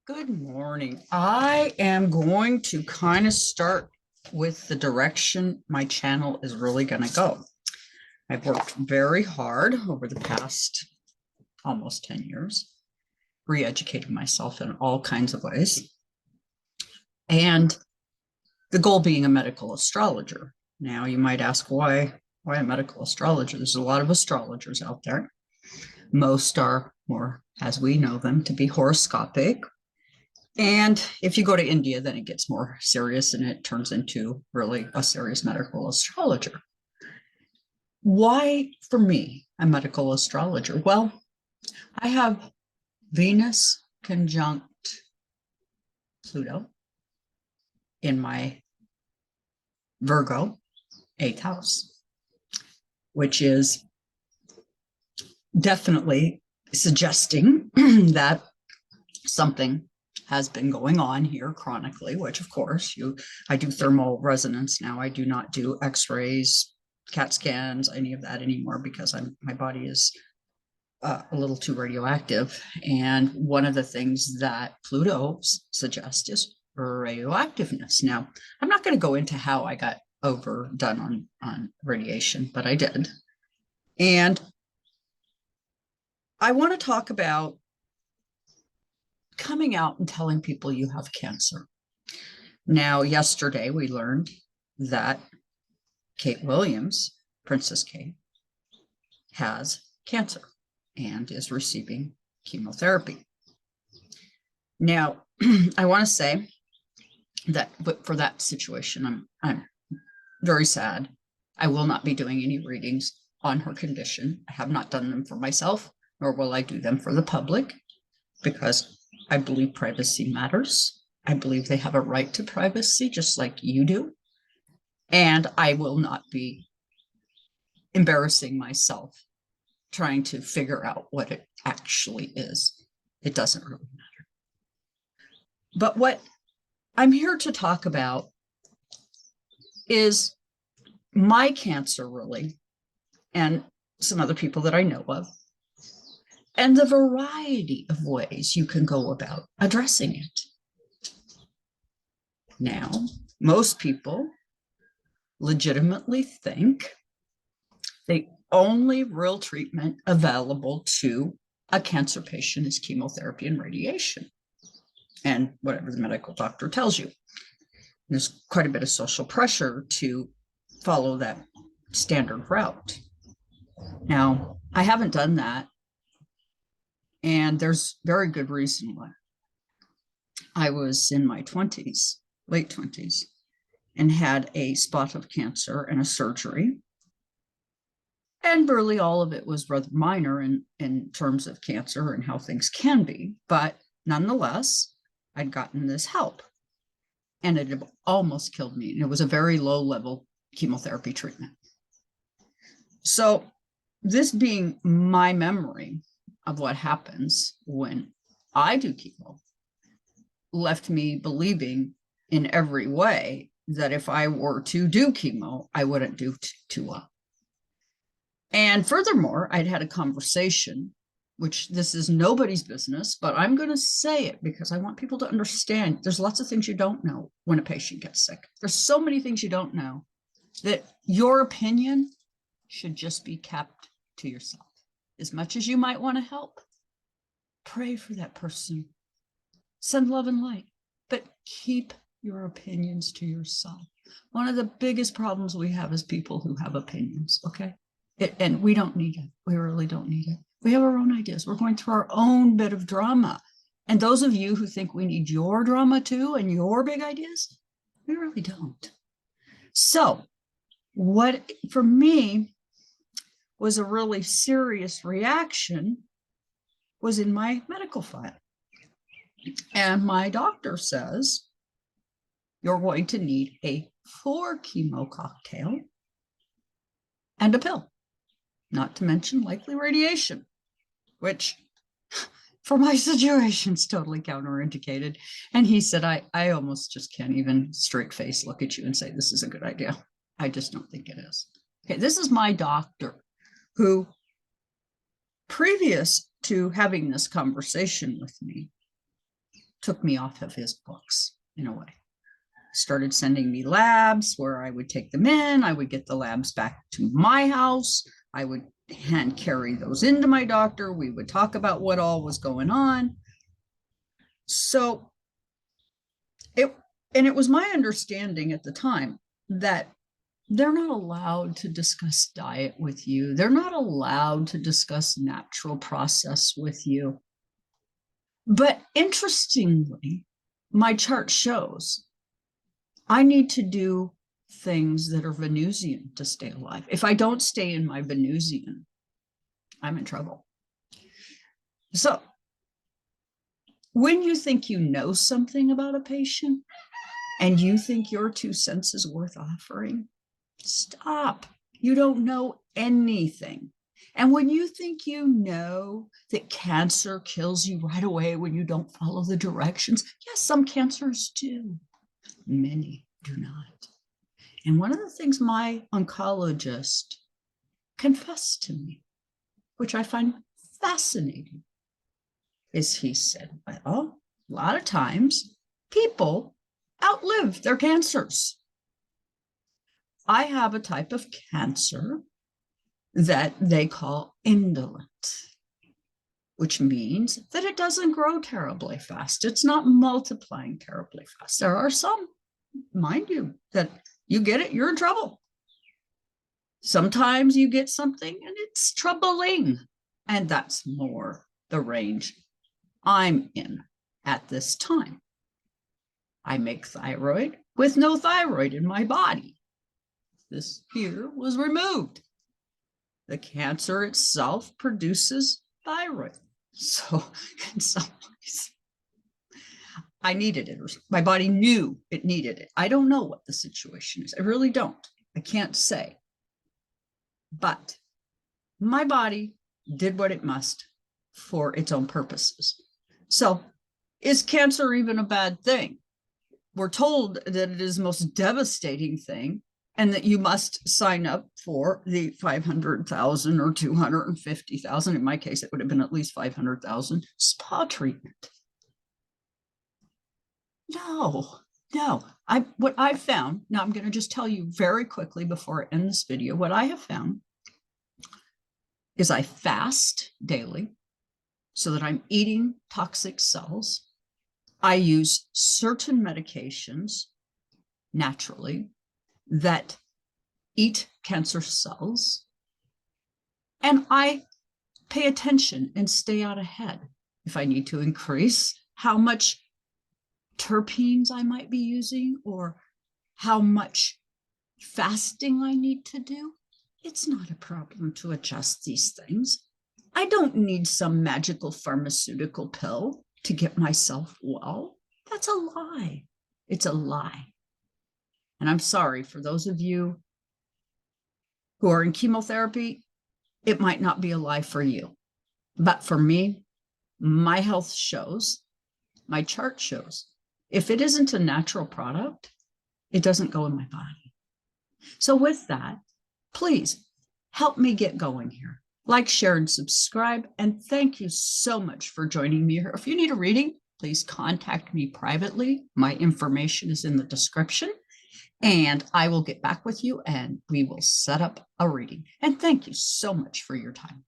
Good morning. I am going to kind of start with the direction my channel is really going to go. I've worked very hard over the past almost 10 years, re-educating myself in all kinds of ways. And the goal being a medical astrologer. Now you might ask why a medical astrologer? There's a lot of astrologers out there. Most are more, as we know them, to be horoscopic. And if you go to India, then it gets more serious and it turns into really a serious medical astrologer. Why, for me, a medical astrologer? Well, I have Venus conjunct Pluto in my Virgo 8th house, which is definitely suggesting that something has been going on here chronically, which of course I do thermal resonance now. I do not do x-rays, CAT scans, any of that anymore because my body is a little too radioactive. And one of the things that Pluto suggests is radioactiveness. Now, I'm not going to go into how I got overdone on radiation, but I did. And I want to talk about coming out and telling people you have cancer. Now, yesterday we learned that Kate Williams, Princess Kate, has cancer and is receiving chemotherapy. Now, I want to say that for that situation, I'm very sad. I will not be doing any readings on her condition. I have not done them for myself, nor will I do them for the public, because I believe privacy matters. I believe they have a right to privacy, just like you do. And I will not be embarrassing myself trying to figure out what it actually is. It doesn't really matter. But what I'm here to talk about is my cancer, really, and some other people that I know of, and the variety of ways you can go about addressing it. Now, most people legitimately think the only real treatment available to a cancer patient is chemotherapy and radiation, and whatever the medical doctor tells you. There's quite a bit of social pressure to follow that standard route. Now, I haven't done that, and there's very good reason why. I was in my 20s, late 20s, and had a spot of cancer and a surgery. And really all of it was rather minor in terms of cancer and how things can be. But nonetheless, I'd gotten this help. And it almost killed me. And it was a very low-level chemotherapy treatment. So this being my memory of what happens when I do chemo left me believing in every way that if I were to do chemo, I wouldn't do too well. And furthermore, I'd had a conversation, which this is nobody's business, but I'm going to say it because I want people to understand there's lots of things you don't know when a patient gets sick. There's so many things you don't know that your opinion should just be kept to yourself. As much as you might want to help, pray for that person, send love and light, but keep your opinions to yourself. One of the biggest problems we have is people who have opinions, okay? And we don't need it. We really don't need it. We have our own ideas. We're going through our own bit of drama. And those of you who think we need your drama too and your big ideas, we really don't. So what for me was a really serious reaction was in my medical file. And my doctor says, you're going to need a 4 chemo cocktail and a pill, not to mention likely radiation, which for my situation is totally counterindicated. And he said, I almost just can't even straight face look at you and say, this is a good idea. I just don't think it is. Okay, this is my doctor who, previous to having this conversation with me, took me off of his books in a way. Started sending me labs where I would take them in. I would get the labs back to my house. I would hand carry those into my doctor. We would talk about what all was going on. So it was my understanding at the time that they're not allowed to discuss diet with you. They're not allowed to discuss natural process with you. But interestingly, my chart shows I need to do things that are Venusian to stay alive. If I don't stay in my Venusian, I'm in trouble. So when you think you know something about a patient and you think your 2 cents is worth offering, stop. You don't know anything. And when you think you know that cancer kills you right away when you don't follow the directions, yes, some cancers do. Many do not. And one of the things my oncologist confessed to me, which I find fascinating, is he said, well, a lot of times people outlive their cancers. I have a type of cancer that they call indolent, which means that it doesn't grow terribly fast. It's not multiplying terribly fast. There are some, mind you, that you get it, you're in trouble. Sometimes you get something and it's troubling. And that's more the range I'm in at this time. I make thyroid with no thyroid in my body. This here was removed. The cancer itself produces thyroid. So in some ways, I needed it. My body knew it needed it. I don't know what the situation is. I really don't. I can't say. But my body did what it must for its own purposes. So is cancer even a bad thing? We're told that it is the most devastating thing and that you must sign up for the 500,000 or 250,000. In my case, it would have been at least 500,000 spa treatment. No. What I've found, now I'm going to just tell you very quickly before I end this video, what I have found is I fast daily so that I'm eating toxic cells. I use certain medications naturally that eat cancer cells. And I pay attention and stay out ahead. If I need to increase how much terpenes I might be using or how much fasting I need to do, it's not a problem to adjust these things. I don't need some magical pharmaceutical pill to get myself well. That's a lie. It's a lie. And I'm sorry for those of you who are in chemotherapy, it might not be a lie for you. But for me, my health shows, my chart shows, if it isn't a natural product, it doesn't go in my body. So with that, please help me get going here. Like, share, and subscribe. And thank you so much for joining me here. If you need a reading, please contact me privately. My information is in the description. And I will get back with you and we will set up a reading. And thank you so much for your time.